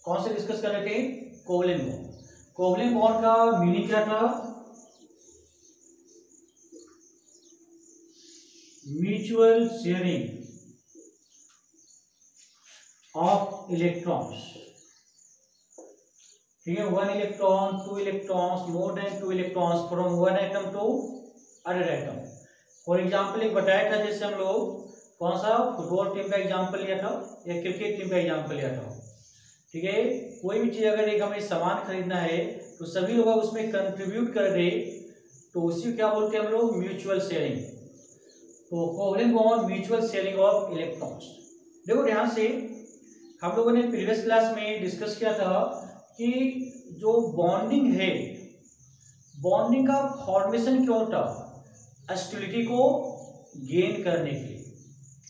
कौन से डिस्कस कर रहे थे? Covalent bond. कोवलेंट बॉन्ड का मीनिंग क्या था? Mutual sharing of electrons. ठीक है, 1 electron, 2 electrons, more than 2 electrons from one atom to other atom. For example एक बताया था, जैसे हम लोग कौन सा फुटबॉल टीम का एग्जाम्पल लिया था या क्रिकेट टीम का एग्जाम्पल लिया था। ठीक है, कोई भी चीज अगर एक हमें सामान खरीदना है तो सभी लोग उसमें कंट्रीब्यूट कर दे तो उसी क्या बोलते हैं हम लोग? Mutual sharing. तो covalent bond mutual sharing of electrons. देखो ध्यान से, हम लोगों ने प्रीवियस क्लास में डिस्कस किया था कि जो बॉन्डिंग है, बॉन्डिंग का फॉर्मेशन क्यों होता? स्टेबिलिटी को गेन करने के लिए,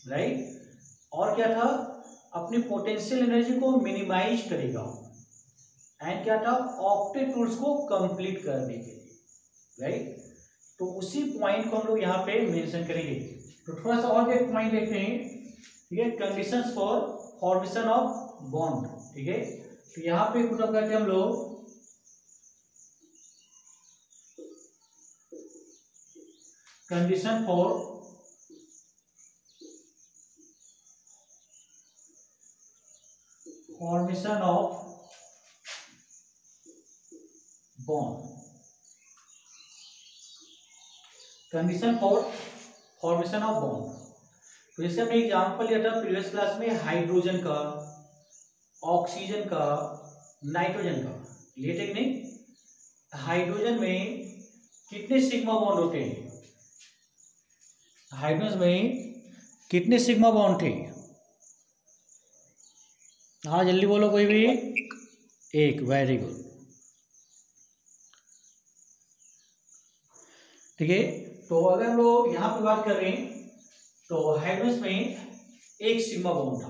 राइट। और क्या था? अपनी पोटेंशियल एनर्जी को मिनिमाइज करेगा। एंड क्या था? ऑक्टेट रूल्स को कंप्लीट करने के लिए, राइट। तो उसी पॉइंट को हम लोग यहाँ पे मेंशन करेंगे। तो थोड़ा सा और एक पॉइंट देखते हैं। ठीक है, conditions for formation of bond. ठीक है, तो यहाँ पे पुट अप करते हैं हम लोग condition for formation of bond. Condition for formation of bond. तो जैसे हमने एग्जांपल लिया था प्रीवियस क्लास में हाइड्रोजन का, ऑक्सीजन का, नाइट्रोजन का, लिए थे कि नहीं? हाइड्रोजन में कितने सिग्मा बॉन्ड होते हैं? हाइड्रोजन में कितने सिग्मा बॉन्ड थे? हाँ जल्दी बोलो कोई भी। एक, वेरी गुड। ठीक है, तो अगर हम लोग यहाँ पे बात कर रहे हैं तो हाइड्रोजन में एक सिग्मा बॉन्ड था,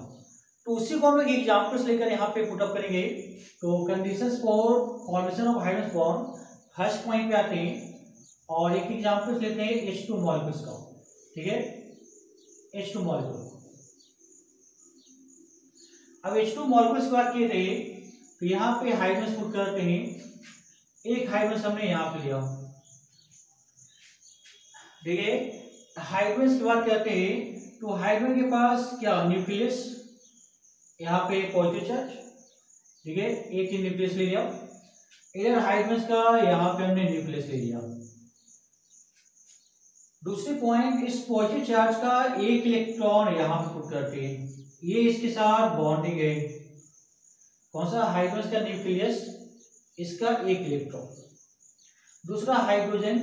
तो उसी को हम लोग एग्जाम्पल्स लेकर यहाँ पे पुटअप करेंगे। तो conditions for formation of hydrogen bond first point पे आते हैं और एक एग्जाम्पल्स लेते हैं H2 मॉलिक्यूल्स का। ठीक है, H2 मॉलिक्यूल। अब H2 मॉलिक्यूल्स की बात किए थे तो यहाँ पे हाइड्रोजन पुट करते हैं। एक हाइड्रोजन हमने यहाँ पे लिया। ठीक है, हाइड्रोजन की बात करते हैं तो हाइड्रोजन के पास क्या? न्यूक्लियस, यहाँ पे पॉजिटिव चार्ज। ठीक है, एक ही न्यूक्लियस ले लिया। इधर हाइड्रोजन का यहाँ पे हमने न्यूक्लियस ले लिया। दूसरी पॉइंट, इस पॉजिटिव चार्ज का एक इलेक्ट्रॉन यहाँ पे पुट करते हैं, ये इसके साथ बॉन्डिंग है। कौन सा? हाइड्रोजन का न्यूक्लियस, इसका एक इलेक्ट्रॉन। दूसरा हाइड्रोजन,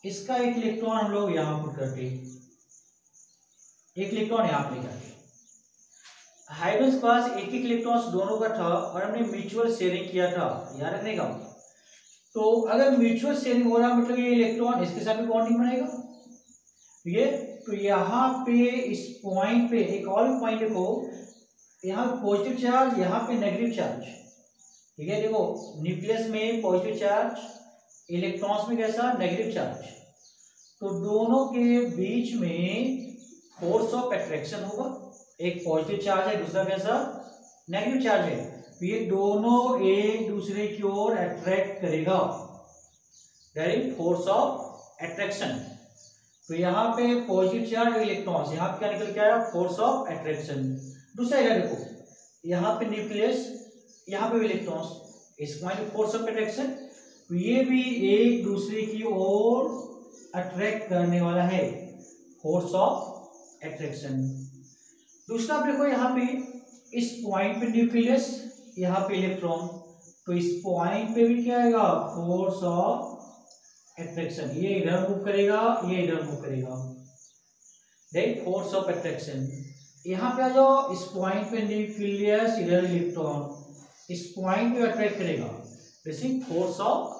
इसका एक इलेक्ट्रॉन हम लोग यहाँ पुट करते हैं, एक इलेक्ट्रॉन यहाँ पे जाते हैं। हाइड्रोजन के पास एक एक इलेक्ट्रॉन दोनों का था और हमने म्यूचुअल शेयरिंग किया था, याद रखने का। तो अगर म्यूचुअल शेयरिंग हो रहा मतलब ये इलेक्ट्रॉन इसके साथ भी बॉन्डिंग बनाएगा। ठीक है, तो यहाँ पे इस पॉइंट पे एक और पॉइंट देखो, यहाँ पॉजिटिव चार्ज, यहाँ पे नेगेटिव चार्ज। ठीक है, देखो न्यूक्लियस में पॉजिटिव चार्ज, इलेक्ट्रॉन्स में कैसा? Negative charge. तो दोनों के बीच में फोर्स ऑफ अट्रैक्शन होगा। एक पॉजिटिव चार्ज है, दूसरा कैसा? नेगेटिव चार्ज है। तो ये दोनों एक दूसरे की ओर अट्रैक्ट करेगा, दैट फोर्स ऑफ अट्रैक्शन। तो यहाँ पे पॉजिटिव चार्ज इलेक्ट्रॉन्स, यहाँ पे क्या निकल के आया? Force of attraction. दूसरा इधर देखो, यहाँ पे न्यूक्लियस, यहाँ पे इलेक्ट्रॉन्स, इस पॉइंट फोर्स ऑफ अट्रैक्शन। तो ये भी एक दूसरे की ओर अट्रैक्ट करने वाला है, फोर्स ऑफ अट्रैक्शन। दूसरा देखो, यहाँ पे इस पॉइंट पे न्यूक्लियस, यहाँ पे इलेक्ट्रॉन, तो इस पॉइंट पे भी क्या आएगा? Force of attraction. ये इधर मूव करेगा, ये इधर मूव करेगा, राइट, फोर्स ऑफ अट्रैक्शन। यहाँ पे आ जाओ, इस पॉइंट पे न्यूक्लियस, इधर इलेक्ट्रॉन, इस पॉइंट पे अट्रैक्ट करेगा, जैसे फोर्स ऑफ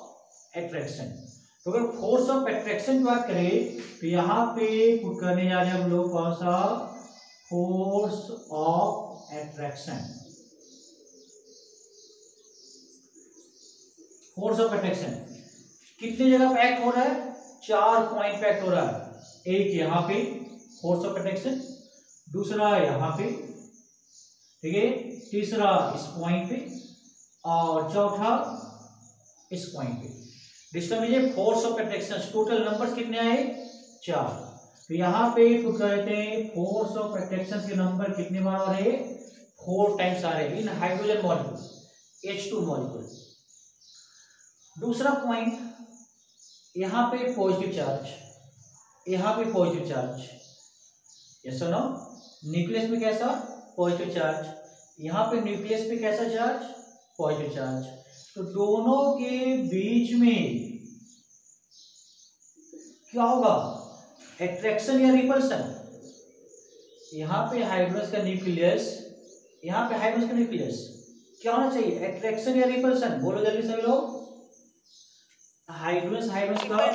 अट्रैक्शन। तो अगर फोर्स ऑफ अट्रैक्शन की बात करें तो यहाँ पे पुट करने जा रहे हैं हम लोग कौन सा? Force of attraction. Force of attraction कितनी जगह पे एक्ट हो रहा है? 4 पॉइंट पे एक्ट हो रहा है। एक यहाँ पे फोर्स ऑफ अट्रैक्शन, दूसरा यहाँ पे, ठीक है, तीसरा इस पॉइंट पे और चौथा इस पॉइंट पे। डिस्टर्ब कीजिए force of attraction, total numbers कितने आए 4। तो यहाँ पे पुट करते हैं फोर्स ऑफ अट्रैक्शन के नंबर कितने बार आ रहे हैं 4 टाइम्स आ रहे हैं इन हाइड्रोजन मॉलिक्यूल H2 मॉलिक्यूल। दूसरा पॉइंट यहाँ पे पॉजिटिव चार्ज, यहाँ पे पॉजिटिव चार्ज, यस और नो, न्यूक्लियस में कैसा पॉजिटिव चार्ज, यहाँ पे न्यूक्लियस पे कैसा चार्ज पॉजिटिव चार्ज। तो दोनों के बीच में क्या होगा एट्रैक्शन या रिपल्सन। यहाँ पे हाइड्रोजन का न्यूक्लियस, यहाँ पे हाइड्रोजन का न्यूक्लियस क्या होना चाहिए एट्रैक्शन या रिपल्सन, बोलो जल्दी सभी लोग। हाइड्रोजन का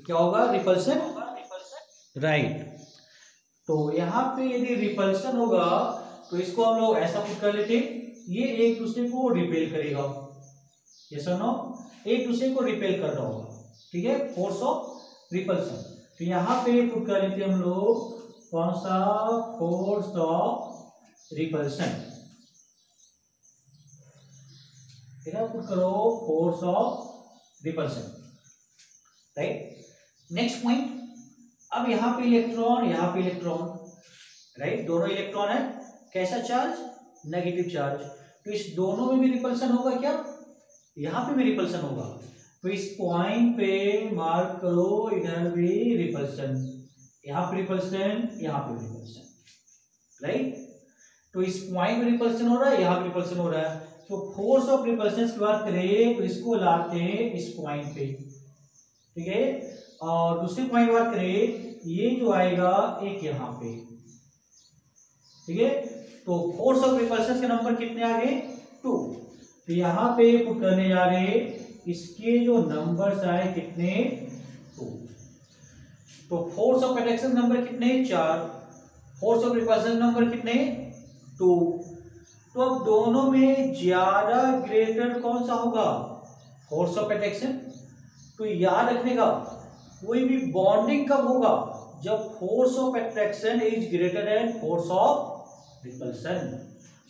क्या होगा रिपल्सन, राइट। तो यहाँ पे यदि रिपल्सन होगा तो इसको हम लोग ऐसा पुट कर लेते, ये एक दूसरे को रिपेल करेगा, यस और नो, एक दूसरे को रिपेल कर रहा होगा, ठीक है, फोर्स ऑफ रिपल्सन। तो यहाँ पे पुट कर लेते हम लोग कौन सा फोर्स ऑफ रिपल्सन, पुट करो force of repulsion, right. Next point, अब यहाँ पे इलेक्ट्रॉन, यहाँ पे इलेक्ट्रॉन, राइट, दोनों इलेक्ट्रॉन है, कैसा चार्ज नेगेटिव चार्ज। तो इस दोनों में भी रिपल्सन होगा क्या, यहाँ पे भी रिपल्सन होगा। तो इस पॉइंट पे मार्क करो इधर भी रिपल्सन, यहाँ पे रिपल्सन, यहाँ पे रिपल्सन, राइट। तो इस पॉइंट पे रिपल्सन हो रहा है, यहाँ पे रिपल्सन हो रहा है। तो फोर्स ऑफ रिपल्सन की बात करें तो इसको लाते हैं इस पॉइंट पे, ठीक है, और दूसरी पॉइंट बात करें ये जो आएगा एक यहाँ पे, ठीक है। तो फोर्स ऑफ रिपल्सन के नंबर कितने आ गए 2। तो यहाँ पे पुट करने जा रहे हैं इसके जो नंबर्स आए कितने 2। तो फोर्स ऑफ अट्रैक्शन नंबर कितने 4, फोर्स ऑफ रिपल्सन नंबर कितने 2। तो अब दोनों में ज्यादा ग्रेटर कौन सा होगा फोर्स ऑफ अट्रैक्शन। तो याद रखने का कोई भी बॉन्डिंग कब होगा जब force of attraction is greater than force of repulsion.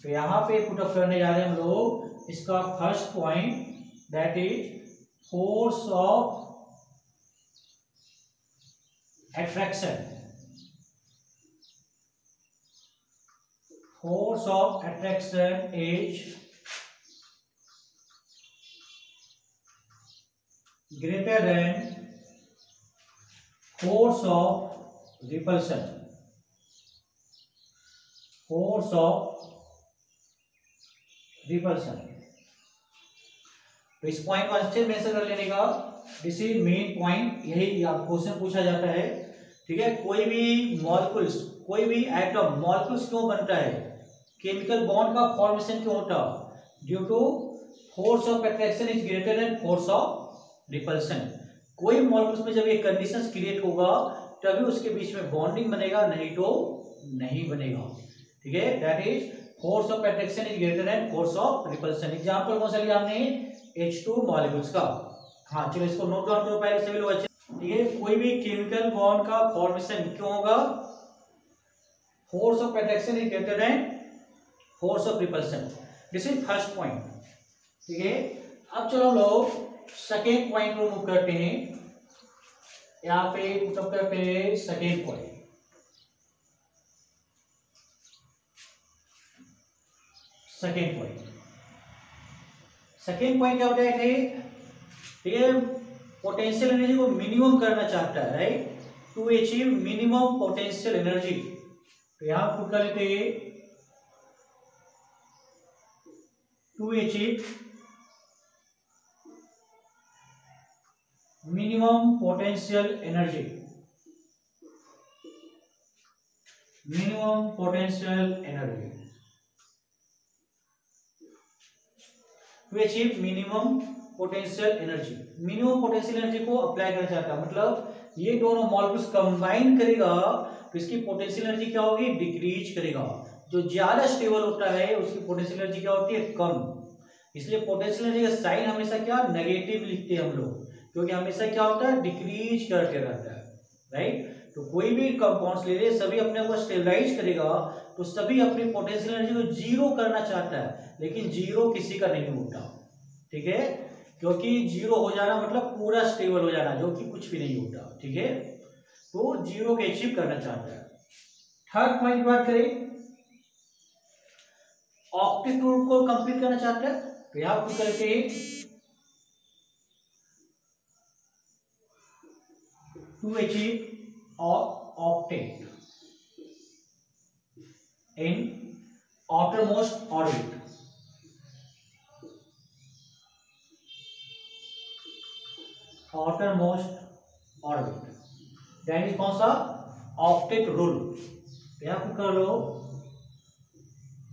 तो यहां पे पुट अप करने जा रहे हैं हम लोग इसका first point, that is force of attraction, force of attraction is greater than force of repulsion, force of repulsion। तो इस पॉइंट को अच्छे मेंशन कर लेने का, दिस इज मेन पॉइंट, यही क्वेश्चन पूछा जाता है, ठीक है। कोई भी मॉलिक्यूल्स, कोई भी एटम मॉलिक्यूल्स क्यों बनता है, केमिकल बॉन्ड का फॉर्मेशन क्यों होता, due to force of attraction is greater than force of repulsion. कोई मॉलिक्यूल्स में जब ये कंडीशंस क्रिएट होगा तभी उसके बीच में बॉन्डिंग बनेगा, नहीं तो नहीं बनेगा, ठीक है। That is force of attraction is greater than force of repulsion. Example कौन सा लिया हमने H2 मॉलिक्यूल्स का। हाँ चलो इसको नोट डाउन करो पहले सभी लोग अच्छे, ठीक है। कोई भी केमिकल बॉन्ड का फॉर्मेशन क्यों होगा, force of attraction is greater than force of repulsion, this is first point, ठीक है। अब चलो लोग सेकेंड पॉइंट को मूव करते हैं, यहाँ पे पुट करते हैं सेकेंड पॉइंट। सेकेंड पॉइंट क्या होता है, ठीक है, पोटेंशियल एनर्जी को मिनिमम करना चाहता है, right, to achieve minimum potential energy. तो यहां पुट कर लेते हैं to achieve minimum potential energy, minimum potential energy, to achieve minimum potential energy। Minimum potential energy को अप्लाई करना चाहता है, मतलब ये दोनों मॉलिक्यूल्स कंबाइन करेगा तो इसकी पोटेंशियल एनर्जी क्या होगी डिक्रीज करेगा। जो ज्यादा स्टेबल होता है उसकी पोटेंशियल एनर्जी क्या होती है कम, इसलिए पोटेंशियल एनर्जी का साइन हमेशा क्या नेगेटिव लिखते हैं हम लोग, क्योंकि हमेशा क्या होता है डिक्रीज करते रहता है, राइट। तो कोई भी कंपाउंड्स ले ले, सभी अपने को स्टेबलाइज करेगा, तो सभी अपनी पोटेंशियल एनर्जी को जीरो करना चाहता है, लेकिन जीरो किसी का नहीं होता, ठीक है, क्योंकि जीरो हो जाना मतलब पूरा स्टेबल हो जाना, जो कि कुछ भी नहीं होता, ठीक है। तो जीरो को अचीव करना चाहता है। थर्ड पॉइंट की बात करें, ऑक्टेट रूल को कंप्लीट करना चाहता है, तो यहां पर करके to achieve octet in outermost orbit, outermost orbit, that is कौन सा, ऑक्टेट रूल। यहां पर कर लो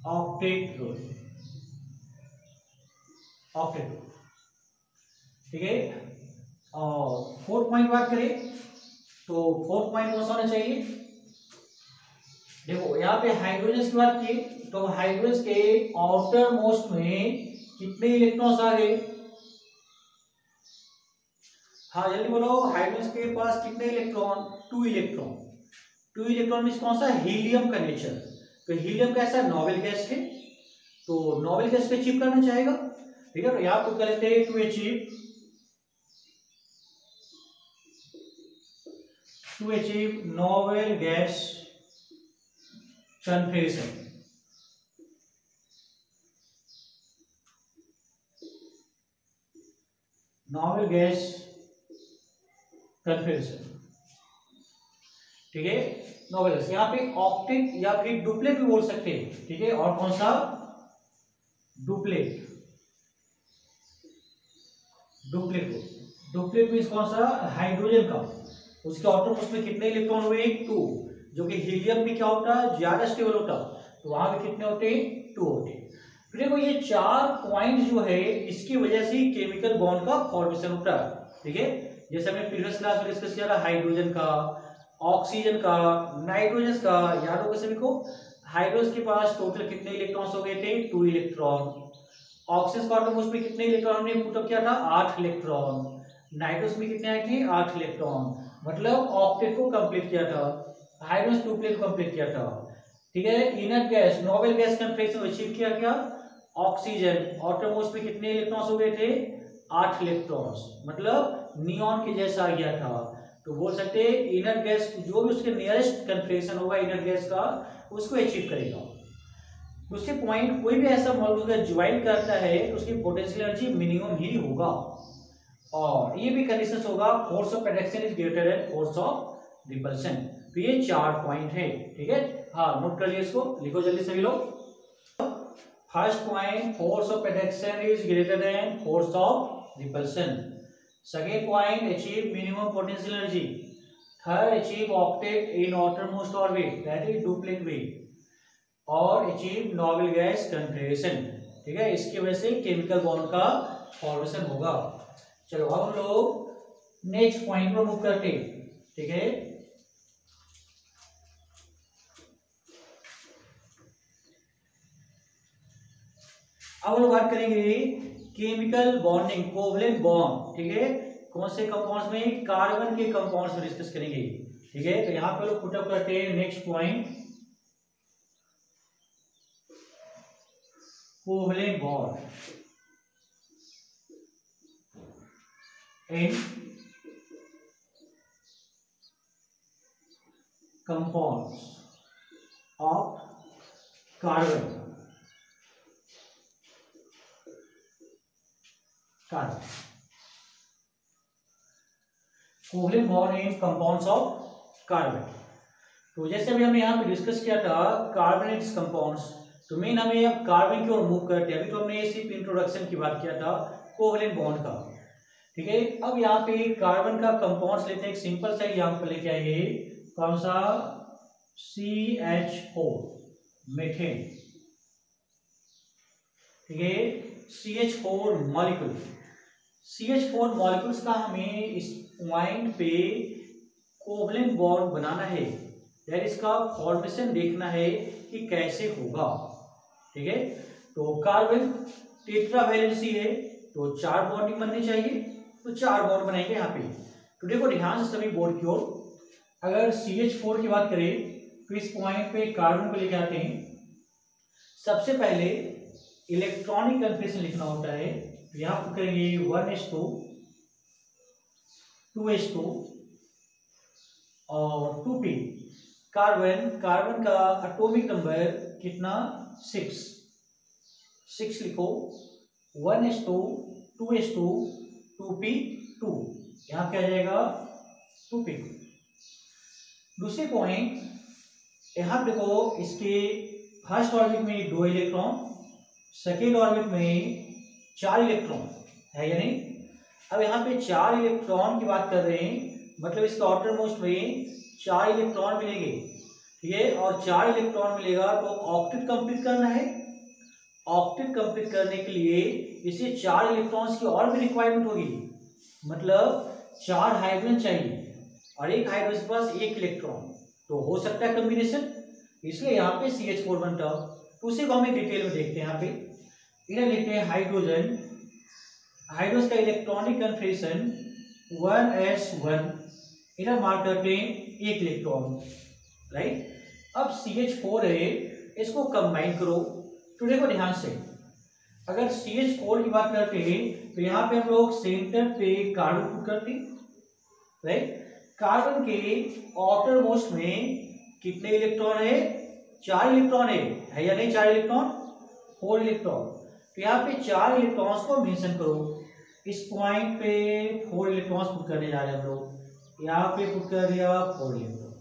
ऑक्टेट रूल, ऑक्टेट रूल, ठीक है। और फोर्थ पॉइंट बात करें, तो फोर्थ पॉइंट कौन सा होना चाहिए, देखो यहाँ पे हाइड्रोजन की बात की, तो हाइड्रोजन के आउटर मोस्ट में कितने इलेक्ट्रॉन्स आ गए, हाँ जल्दी बोलो, हाइड्रोजन के पास कितने इलेक्ट्रॉन, 2 इलेक्ट्रॉन। 2 इलेक्ट्रॉन मींस कौन सा, हीलियम का नेचर, तो हीलियम कैसा, नोबेल गैस है, तो नोबेल गैस को अचीव करना चाहेगा, ठीक है। तो यहाँ पर कर लेते हैं to achieve noble gas confirmation, noble gas confirmation, ठीक है। नोबेल गैस यहाँ पे ऑक्टेट या फिर डुप्लेट भी बोल सकते हैं, ठीक है। और कौन सा, डुप्लेट, डुप्लेट को, डुप्लेट मीन्स कौन सा, हाइड्रोजन का, उसके ऑटोमोस्ट में कितने इलेक्ट्रॉन हुए, 2, जो कि हीलियम में क्या होता है, ज्यादा स्टेबल होता है, तो वहां पे कितने होते हैं, 2 होते हैं। फिर देखो ये 4 पॉइंट जो है, इसकी वजह से केमिकल बॉन्ड का फॉर्मेशन होता है, ठीक है। जैसे हमने प्रीवियस क्लास में डिस्कस किया था, हाइड्रोजन का, ऑक्सीजन का, नाइट्रोजन का, याद होगा सभी को। हाइड्रोजन के पास टोटल कितने इलेक्ट्रॉन्स हो गए थे, 2 इलेक्ट्रॉन। ऑक्सीजन के ऑटोमोस्ट में कितने इलेक्ट्रॉन हमने पुटअप किया था, 8 इलेक्ट्रॉन। नाइट्रोजन में कितने आए थे, 8 इलेक्ट्रॉन, मतलब ऑक्टेट को कंप्लीट किया था, हाइड्रोजन डुप्लेट को कंप्लीट किया था, ठीक है। Inner gas, noble gas confirmation achieve किया गया। ऑक्सीजन ऑटोमोस्ट में कितने इलेक्ट्रॉन्स हो गए थे, 8 इलेक्ट्रॉन्स, मतलब नियॉन के जैसा आ गया था। तो बोल सकते हैं इनर गैस, जो भी उसके नियरेस्ट कन्फर्मेशन होगा इनर गैस का, उसको अचीव करेगा। उसके पॉइंट कोई भी ऐसा मॉलिक्यूल ज्वाइन करता है तो उसकी पोटेंशियल एनर्जी मिनिमम ही होगा, और ये भी कंडीशन होगा, force of attraction is greater than force of repulsion. तो ये 4 पॉइंट है, ठीक है। हाँ नोट कर लिया, इसको लिखो जल्दी सभी लोग। First point, force of attraction is greater than force of repulsion. Second point, achieve minimum potential energy. Third, achieve octet in outermost orbit, that is duplet way, और अचीव नोबेल गैस कन्फर्मेशन, ठीक है। इसकी वजह से chemical bond का formation होगा। चलो अब हम लोग नेक्स्ट पॉइंट पर मूव करते हैं, ठीक है। अब हम लोग बात करेंगे केमिकल बॉन्डिंग, कोवलेंट बॉन्ड, ठीक है। कौन से कंपाउंड्स में, कार्बन के कंपाउंड्स में डिस्कस करेंगे, ठीक है। तो यहां पे लोग पुटअप करते हैं next point, covalent bond in compounds of carbon, covalent bond in compounds of carbon. तो जैसे अभी हमने यहाँ पे डिस्कस किया था कार्बोनेट्स कंपाउंड्स, तो मेन हमें अब कार्बन की ओर मूव करते हैं। अभी तो हमने सिर्फ इंट्रोडक्शन की बात किया था कोवलेंट बॉन्ड का, ठीक है। अब यहाँ पे कार्बन का कंपाउंड्स लेते हैं, एक सिंपल सा एग्जांपल लेके आएंगे, कौन सा, CH4 मीथेन, ठीक है। CH4 मॉलिक्यूल, CH4 मॉलिक्यूल्स का हमें इस पॉइंट पे कोवलेंट बॉन्ड बनाना है, यार इसका फॉर्मेशन देखना है कि कैसे होगा, ठीक है। तो कार्बन टेट्रावैलेंसी है, तो 4 बॉन्डिंग बननी चाहिए, तो 4 बॉन्ड बनाएंगे यहाँ पे। तो देखो ध्यान से सभी बोर्ड की ओर, अगर CH4 की बात करें तो इस पॉइंट पे कार्बन को लेके आते हैं। सबसे पहले इलेक्ट्रॉनिक कन्फर्मेशन लिखना होता है, तो यहाँ पर करेंगे 1s2 2s2 और 2p। कार्बन का एटॉमिक नंबर कितना 6 लिखो, 1s2 2s2 2p2, यहाँ क्या आ जाएगा 2p। दूसरे पॉइंट यहाँ देखो, इसके फर्स्ट ऑर्बिट में 2 इलेक्ट्रॉन, सेकेंड ऑर्बिट में 4 इलेक्ट्रॉन है या नहीं। अब यहाँ पे 4 इलेक्ट्रॉन की बात कर रहे हैं, मतलब इसके आउटर मोस्ट में 4 इलेक्ट्रॉन मिलेंगे, ठीक है। और 4 इलेक्ट्रॉन मिलेगा तो ऑक्टेट कंप्लीट करना है। ऑक्टेट कंप्लीट करने के लिए इसे 4 इलेक्ट्रॉन्स की और भी रिक्वायरमेंट होगी, मतलब 4 हाइड्रोजन चाहिए और एक हाइड्रोजन के पास 1 इलेक्ट्रॉन, तो हो सकता है कॉम्बिनेशन, इसलिए यहाँ पे CH4 बनता। तो उसे को हम डिटेल में देखते हैं। यहाँ पे इधर लिखते हैं हाइड्रोजन का इलेक्ट्रॉनिक कन्फर्मेशन 1s1, इधर मार्क करते हैं 1 इलेक्ट्रॉन, राइट। अब CH4 है, इसको कंबाइन करो। तो देखो ध्यान से, अगर CH4 की बात करते हैं तो यहाँ पे हम लोग सेंटर पे कार्बन पुट करते हैं, राइट। कार्बन के आउटर मोस्ट में कितने इलेक्ट्रॉन है 4 इलेक्ट्रॉन है या नहीं, 4 इलेक्ट्रॉन 4 इलेक्ट्रॉन। तो यहाँ पे 4 इलेक्ट्रॉन्स को मेंशन करो। इस पॉइंट पे 4 इलेक्ट्रॉन्स पुट करने जा रहे हैं हम लोग, यहाँ पे पुट कर दिया 4 इलेक्ट्रॉन,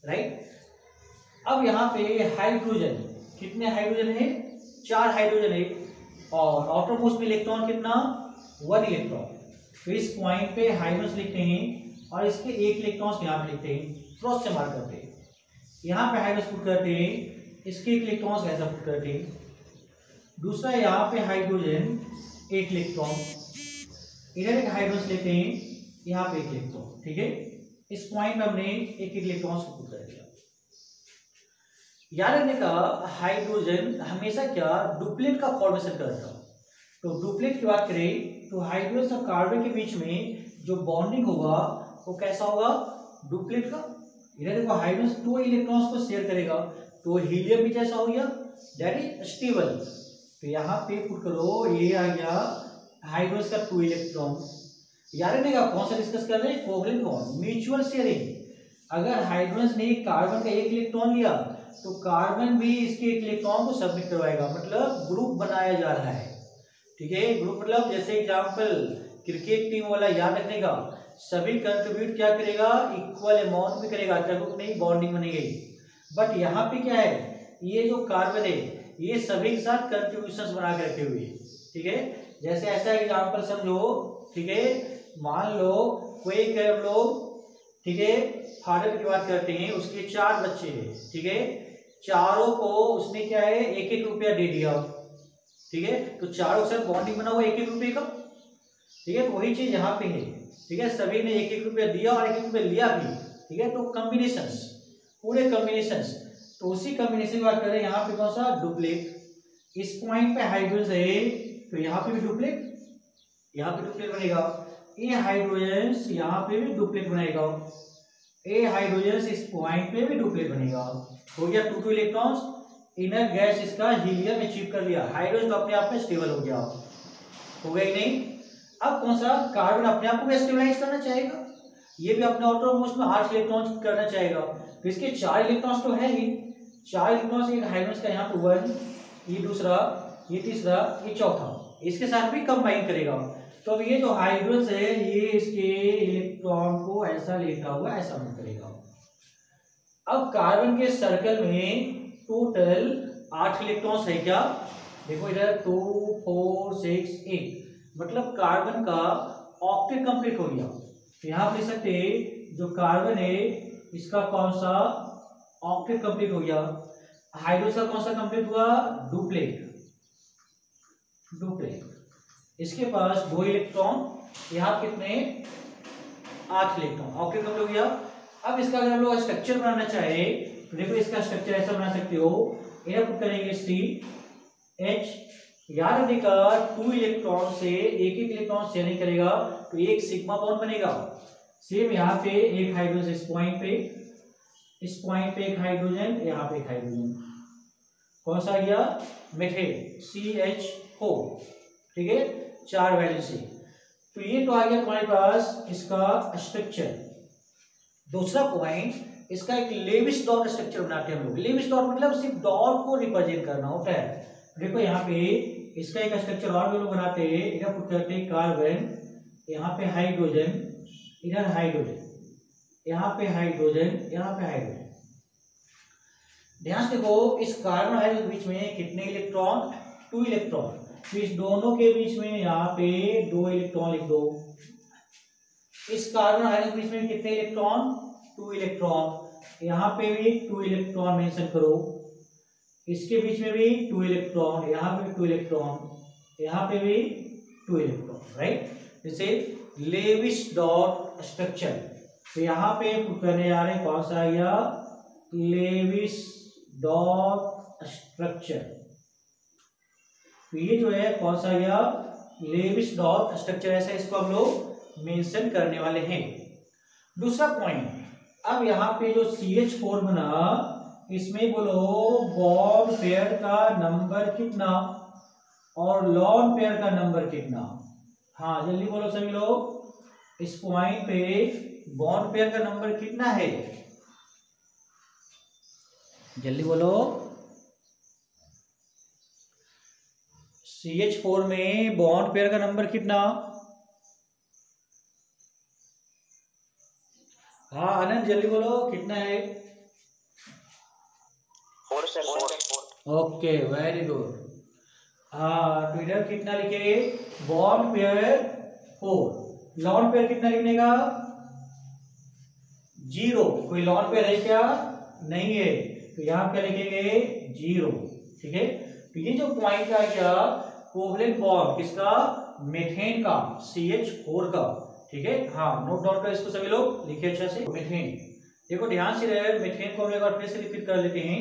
राइट। अब यहाँ पे हाइड्रोजन, कितने हाइड्रोजन है 4 हाइड्रोजन है, और आउटर मोस्ट में इलेक्ट्रॉन कितना 1 इलेक्ट्रॉन। तो इस पॉइंट पे हाइड्रोजन लिखते हैं और इसके 1 इलेक्ट्रॉन्स यहाँ पे लिखते हैं, क्रॉस से मार्क करते हैं। यहाँ पे हाइड्रोजन पुट करते हैं, इसके 1 इलेक्ट्रॉन्स ऐसा पुट करते हैं। दूसरा यहाँ पे हाइड्रोजन 1 इलेक्ट्रॉन, इधर एक हाइड्रोजन लेते हैं, यहाँ पे 1 इलेक्ट्रॉन, ठीक है। इस पॉइंट में हमने 1 इलेक्ट्रॉन्स को पुट कर दिया। याद रखने का, हाइड्रोजन हमेशा क्या डुप्लेट का फॉर्मेशन करता है। तो डुप्लेट की बात करें तो हाइड्रोजन और कार्बन के बीच में जो बॉन्डिंग होगा वो कैसा होगा डुप्लेट का। इधर देखो हाइड्रोजन 2 इलेक्ट्रॉन्स को शेयर करेगा, तो हीलियम भी जैसा हो गया, दैट इज स्टेबल। तो यहाँ पे पुट करो, ये आ गया हाइड्रोजन का 2 इलेक्ट्रॉन। याद रखने का, कौन सा डिस्कस कर रहे हैं, कोवलेंट बॉन्ड, म्यूचुअल शेयरिंग। अगर हाइड्रोजन ने कार्बन का 1 इलेक्ट्रॉन लिया तो कार्बन भी इसके 1 इलेक्ट्रॉन को सबमिट करवाएगा, मतलब ग्रुप बनाया जा रहा है, ठीक है। ग्रुप मतलब जैसे एग्जांपल क्रिकेट टीम वाला, याद रखने का, सभी कंट्रीब्यूट क्या करेगा इक्वल अमाउंट में करेगा, क्या ग्रुप नहीं बॉन्डिंग बनेगी। बट यहाँ पे क्या है, ये जो कार्बन है ये सभी के साथ कंट्रीब्यूशन बना के रखे हुए, ठीक है। जैसे ऐसा एग्जांपल समझो, ठीक है, मान लो कोई हम लोग, ठीक है, फादर की बात करते हैं, उसके 4 बच्चे हैं, ठीक है, चारों को उसने क्या है 1-1 रुपया दे दिया, ठीक है। तो चारों के साथ बॉन्डिंग बना हुआ 1-1 रुपये का, ठीक है। तो वही चीज यहाँ पे है, ठीक है, सभी ने 1-1 रुपया दिया और 1-1 रुपया लिया भी, ठीक है। तो कॉम्बिनेशंस, पूरे कॉम्बिनेशंस, तो उसी कॉम्बिनेशन की बात करें, यहाँ पे कौन सा डुप्लेट। इस पॉइंट पे हाइड्रोजन है तो यहाँ पे भी डुप्लेट, यहाँ पे डुप्लेट बनेगा। ये हाइड्रोजन यहाँ पे भी डुप्लेट बनेगा, ये हाइड्रोजन इस पॉइंट पे भी डुप्लेट बनेगा। हो गया 2 इलेक्ट्रॉन्स, इनर गैस इसका हीलियम अचीव कर लिया, हाइड्रोजन तो अपने आप में स्टेबल हो गया, हो गया ही नहीं। अब कौन सा कार्बन अपने आप को स्टेबलाइज करना चाहेगा, ये भी अपने आउटर मोस्ट में 8 इलेक्ट्रॉन्स करना चाहेगा, तो इसके 4 इलेक्ट्रॉन्स तो है ही, 4 इलेक्ट्रॉन्स एक हाइड्रोजन का यहाँ पे 1, ये दूसरा, ये तीसरा, ये चौथा, इसके साथ भी कंबाइन करेगा। तो अब ये जो हाइड्रोजन है ये इसके इलेक्ट्रॉन को ऐसा लेता हुआ ऐसा मूव करेगा। अब कार्बन के सर्कल में टोटल 8 इलेक्ट्रॉन्स है क्या, देखो इधर 2 4 6 8, मतलब कार्बन का ऑक्टेट कंप्लीट हो गया। तो यहाँ पे लिख सकते जो कार्बन है इसका कौन सा ऑक्टेट कंप्लीट हो गया, हाइड्रोजन का कौन सा कंप्लीट हुआ डुप्लेट, इसके पास 2 इलेक्ट्रॉन, यहाँ कितने 8 इलेक्ट्रॉन, ऑक्टेट कंप्लीट हो गया। अब इसका अगर हम लोग स्ट्रक्चर बनाना चाहे तो देखो इसका स्ट्रक्चर ऐसा बना सकते हो, यह पुट करेंगे CH, याद रखिएगा 2 इलेक्ट्रॉन से 1-1 इलेक्ट्रॉन शेयर नहीं करेगा तो एक सिग्मा बॉन्ड बनेगा, सेम यहाँ पे एक हाइड्रोजन इस पॉइंट पे एक हाइड्रोजन, यहाँ पे एक हाइड्रोजन, कौन सा गया, मेथेन CH4, ठीक है, 4 वैलेंसी। तो ये तो आ गया तुम्हारे पास इसका स्ट्रक्चर। दूसरा पॉइंट, इसका एक लेविस डॉट स्ट्रक्चर बनाते हैं हम लोग। लेविस डॉट मतलब सिर्फ डॉट को रिप्रेजेंट करना होता है। देखो यहाँ पे इसका एक स्ट्रक्चर और भी लोग बनाते हैं, इधर पुट करते हैं कार्बन, यहाँ पे हाइड्रोजन, इधर हाइड्रोजन, यहाँ पे हाइड्रोजन, यहाँ पे हाइड्रोजन। ध्यान से देखो, इस कार्बन हाइड्रोजन के बीच में कितने इलेक्ट्रॉन, 2 इलेक्ट्रॉन। तो इस दोनों के बीच में यहाँ पे 2 इलेक्ट्रॉन लिख दो। इस कार्बन हाइड्रोजन के बीच में कितने इलेक्ट्रॉन, 2 इलेक्ट्रॉन। यहाँ पे भी 2 इलेक्ट्रॉन मेंशन करो। इसके बीच में भी 2 इलेक्ट्रॉन, यहाँ पे भी 2 इलेक्ट्रॉन, यहाँ पे भी 2 इलेक्ट्रॉन, राइट। जैसे लेविस डॉट स्ट्रक्चर, तो यहाँ पे पुट करने जा रहे हैं कौन सा आया, लेविस डॉट स्ट्रक्चर। तो ये जो है कौन सा आया, लेविस डॉट स्ट्रक्चर, ऐसा इसको हम लोग मेंशन करने वाले हैं। दूसरा पॉइंट, अब यहाँ पे जो CH4 बना, इसमें बोलो बॉन्ड पेयर का नंबर कितना और लॉन पेयर का नंबर कितना। हाँ जल्दी बोलो सभी लोग, इस पॉइंट पे बॉन्ड पेयर का नंबर कितना है, जल्दी बोलो। CH4 में बॉन्ड पेयर का नंबर कितना, हाँ आनंद जल्दी बोलो कितना है, 4 सर। Okay very good. हाँ तो इधर कितना लिखे, बॉन्ड पेयर 4, लॉन पेयर कितना लिखने का, 0। कोई लॉन पेयर है क्या, नहीं है, तो यहाँ क्या लिखेंगे, 0, ठीक है। तो ये जो पॉइंट आ गया कोवलेंट बॉन्ड किसका, मेथेन का, CH4 का, ठीक है। हाँ नोट डाउन कर इसको सभी लोग, लिखिए अच्छा से। मेथेन, देखो ध्यान से रहे, मेथेन को हम एक बार फिर से रिपीट कर लेते हैं।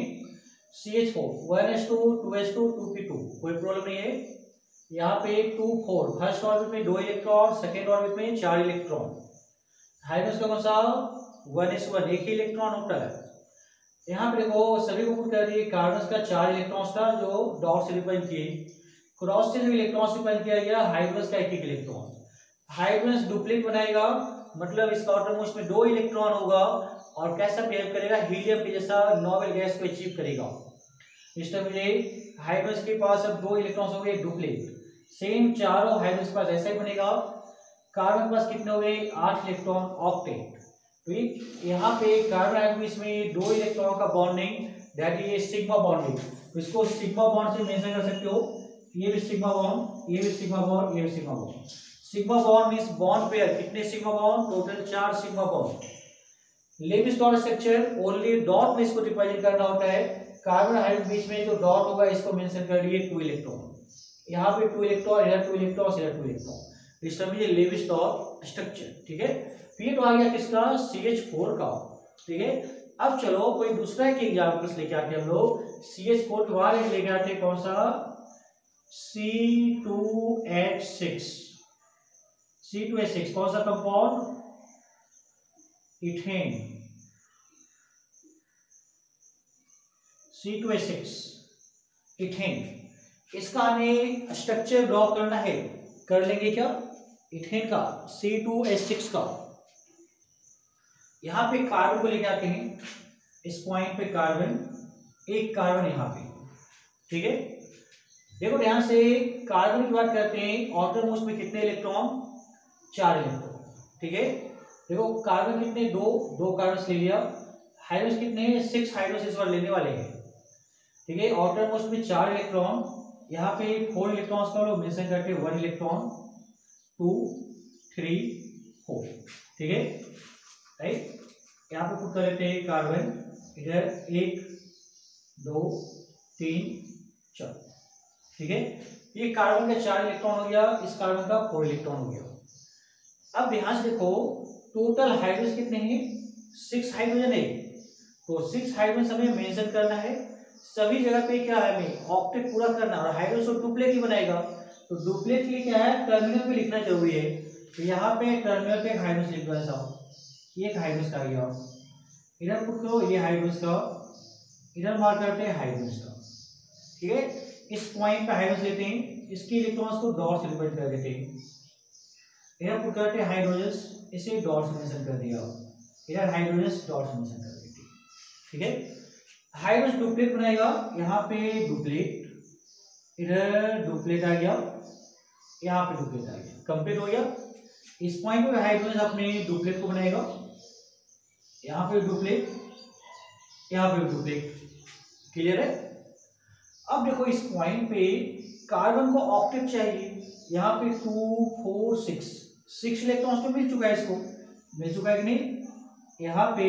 CH4 1s2 2s2 2p2, कोई प्रॉब्लम नहीं है। यहाँ पे 2 4, फर्स्ट ऑर्बिट में 2 इलेक्ट्रॉन, सेकेंड ऑर्बिट में 4 इलेक्ट्रॉन। हाइड्रोजन का कौन सा, 1s1, एक ही इलेक्ट्रॉन होता है। यहाँ पे देखो सभी को पुट कर दिए, कार्बन का 4 इलेक्ट्रॉन था जो डॉट से रिप्रेजेंट किए, क्रॉस से जो इलेक्ट्रॉन से रिप्रेजेंट किया गया, हाइड्रोजन का एक इलेक्ट्रॉन। हाइड्रोजन डुप्लीट बनाएगा, मतलब इसका आउटरमोस्ट में 2 इलेक्ट्रॉन होगा और कैसा बिहेव करेगा, हीलियम के जैसा नोबेल गैस को अचीव करेगा। इस टाइम में हाइड्रोजन के पास अब 2 इलेक्ट्रॉन हो गए डुप्लीट, सेम चारों हाइड्रोजन के पास ऐसा ही बनेगा। कार्बन के पास कितने हो गए, 8 इलेक्ट्रॉन, ऑक्टेट। तो यहाँ पे कार्बन आयन में इसमें 2 इलेक्ट्रॉन का bonding, that is sigma bonding, तो इसको सिग्मा बॉन्ड से मेंशन कर सकते हो। ये भी सिग्मा बॉन्ड, ये भी सिग्मा बॉन्ड, ये भी sigma bond. Sigma bond means bond pair, कितने sigma bond, total 4 sigma bond. Lewis dot structure, only dot में इसको रिप्रेजेंट करना होता है। कार्बन हाइड्रोजन बीच में जो डॉट होगा इसको मेंशन कर लिए 2 इलेक्ट्रॉन, यहाँ पे 2 इलेक्ट्रॉन, इधर 2 इलेक्ट्रॉन, इधर 2 इलेक्ट्रॉन। इस टाइम ये लेविस डॉट स्ट्रक्चर, ठीक है। फिर तो आ गया किसका, CH4 का, ठीक है। अब चलो कोई दूसरा एक एग्जाम्पल्स लेके आते हम लोग। CH4 के बाद लेके आते कौन सा, C2H6। C2H6 कौन सा कंपाउंड, इथेन। C2H6 इथेन, इसका हमें स्ट्रक्चर ड्रॉ करना है, कर लेंगे क्या, इथेन का, C2H6 का। यहाँ पे कार्बन को लेके आते हैं, इस पॉइंट पे कार्बन, एक कार्बन यहाँ पे, ठीक है। देखो ध्यान से, कार्बन की बात करते हैं, आउटर मोस्ट में कितने इलेक्ट्रॉन, 4 इलेक्ट्रॉन, ठीक है। देखो कार्बन कितने, 2 कार्बन ले लिया। हाइड्रोजन कितने, 6 हाइड्रोजन इस बार लेने वाले हैं, ठीक है। आउटर मोस्ट में 4 इलेक्ट्रॉन, यहाँ पे 4 इलेक्ट्रॉन्स का लोग मेंशन करके 1 इलेक्ट्रॉन, 2 3 4, ठीक है, राइट। यहाँ पे पुट कर लेते हैं कार्बन, इधर 1 2 3 4, ठीक है। ये कार्बन का 4 इलेक्ट्रॉन हो गया, इस कार्बन का 4 इलेक्ट्रॉन हो गया। अब ध्यान से देखो, टोटल हाइड्रोजन कितने हैं, 6 हाइड्रोजन है, तो 6 हाइड्रोजन हमें मेंशन करना है। सभी जगह पे क्या है, हमें ऑक्टेट पूरा करना, और हाइड्रोजन डुप्लेट ही बनाएगा, तो डुप्लेट के लिए क्या है, टर्मिनल पे लिखना जरूरी है। तो यहाँ पे टर्मिनल पे हाइड्रोजन लिख दो, ऐसा ये एक हाइड्रोजन का आ गया, इधर पुट करो ये हाइड्रोजन का, इधर मार्क करते हैं हाइड्रोजन का। ठीक है, इस पॉइंट पे हाइड्रोजन लेते हैं, इसकी इलेक्ट्रॉन्स को डॉट से रिप्रेजेंट कर देते हैं, इधर पुट करते हैं हाइड्रोजन, इसे डॉट से मेंशन कर दिया, इधर हाइड्रोजन डॉट से मेंशन कर देते हैं। ठीक है, हाइड्रोजन डुप्लेट बनाएगा, यहाँ पे डुप्लेट, इधर डुप्लेट आ गया, यहाँ पे डुप्लेट आ गया, कंप्लीट हो गया। इस पॉइंट पे हाइड्रोजन अपने डुप्लेट को बनाएगा, यहाँ पे डुप्लेट, यहाँ पे डुप्लेट। क्लियर है? अब देखो इस पॉइंट पे कार्बन को ऑक्टेट चाहिए, यहाँ पे 2 4 6 इलेक्ट्रॉन्स तो मिल चुका है, इसको मिल चुका है कि नहीं, यहाँ पे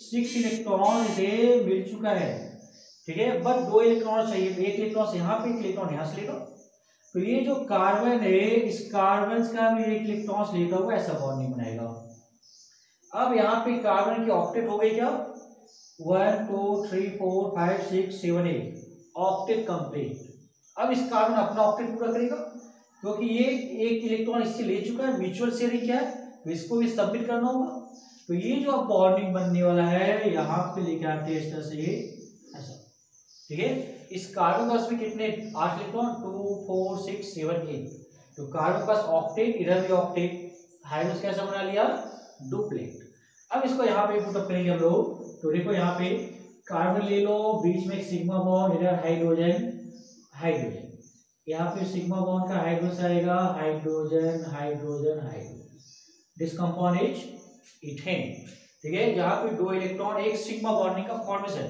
6 इलेक्ट्रॉन इसे मिल चुका है। ठीक है, बस 2 इलेक्ट्रॉन चाहिए, एक इलेक्ट्रॉन यहाँ पे, एक इलेक्ट्रॉन यहाँ से लेगा, तो ये जो कार्बन है इस कार्बन का भी एक इलेक्ट्रॉन लेता हुआ ऐसा बॉन्ड नहीं बनाएगा। अब यहाँ पे कार्बन की ऑक्टेट हो गई क्या, 1 2 3 4 5 6 7 8, ऑक्टेट कंप्लीट। अब इस कार्बन अपना ऑक्टेट पूरा करेगा, क्योंकि ये एक इलेक्ट्रॉन इससे ले चुका है, म्यूचुअल शेयरिंग क्या है, तो इसको भी सबमिट करना होगा। तो ये जो अब बॉन्डिंग बनने वाला है यहाँ पे लेके आते हैं इस तरह से ऐसा। ठीक है, इस कार्बन पास में कितने 8 इलेक्ट्रॉन, 2 4 6 7 8, तो कार्बन पास ऑक्टेट, इधर भी ऑक्टेट, हाइड्रोजन कैसा बना लिया, डुप्लेट। अब इसको यहाँ पे पुटअप करेंगे हम लोग, तो देखो यहाँ पे कार्बन ले लो, बीच में एक सिग्मा बॉन्ड, इधर हाइड्रोजन हाइड्रोजन, यहाँ पे सिग्मा बॉन्ड का हाइड्रोजन आएगा, hydrogen hydrogen hydrogen, this compound is ethane. ठीक है, जहाँ पे 2 इलेक्ट्रॉन एक सिग्मा बॉन्डिंग का फॉर्मेशन,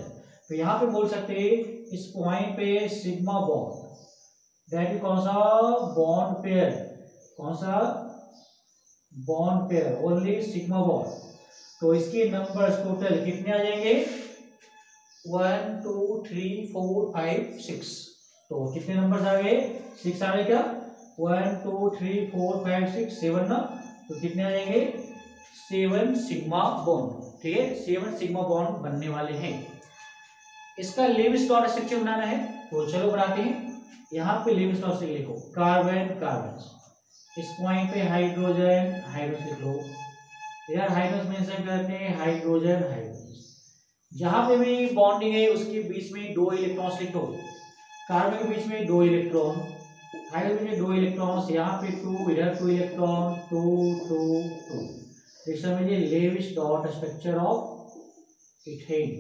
तो यहाँ पे बोल सकते हैं इस पॉइंट पे सिग्मा बॉन्ड, दैट इज कौन सा बॉन्ड पेयर, कौन सा bond pair, only sigma bond. तो इसके नंबर्स टोटल कितने आ जाएंगे, 1 2 3 4 5 6, तो कितने नंबर्स आ गए, 6 आ गए क्या, 1 2 3 4 5 6 7 ना, तो कितने आ जाएंगे 7 सिग्मा बॉन्ड। ठीक है, 7 सिग्मा बॉन्ड बनने वाले हैं। इसका लेविस डॉट स्ट्रक्चर बनाना है, तो चलो बनाते हैं। यहाँ पे लेविस डॉट से लिखो कार्बन कार्बन, इस पॉइंट पे हाइड्रोजन हाइड्रोजन लिख लो, इधर हाइड्रोजन मेंशन करते हैं, हाइड्रोजन हाइड्रोजन, जहां पे भी बॉन्डिंग है उसके बीच में 2 इलेक्ट्रॉन्स लिख दो, कार्बन के बीच में 2 इलेक्ट्रॉन, हाइड्रोजन में 2 इलेक्ट्रॉन्स, यहाँ पे 2, इधर 2 इलेक्ट्रॉन, 2 2 2, इस समझिए Lewis dot structure of ethane,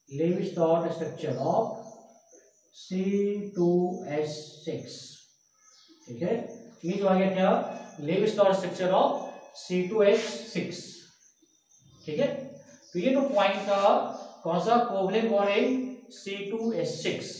Lewis dot structure of C2H6। ठीक है, ये जो आ गया क्या, Levi's dot structure of C2H6। ठीक है, तो ये तो पॉइंट था कौन सा, कोवलेंट बॉन्ड है C2H6।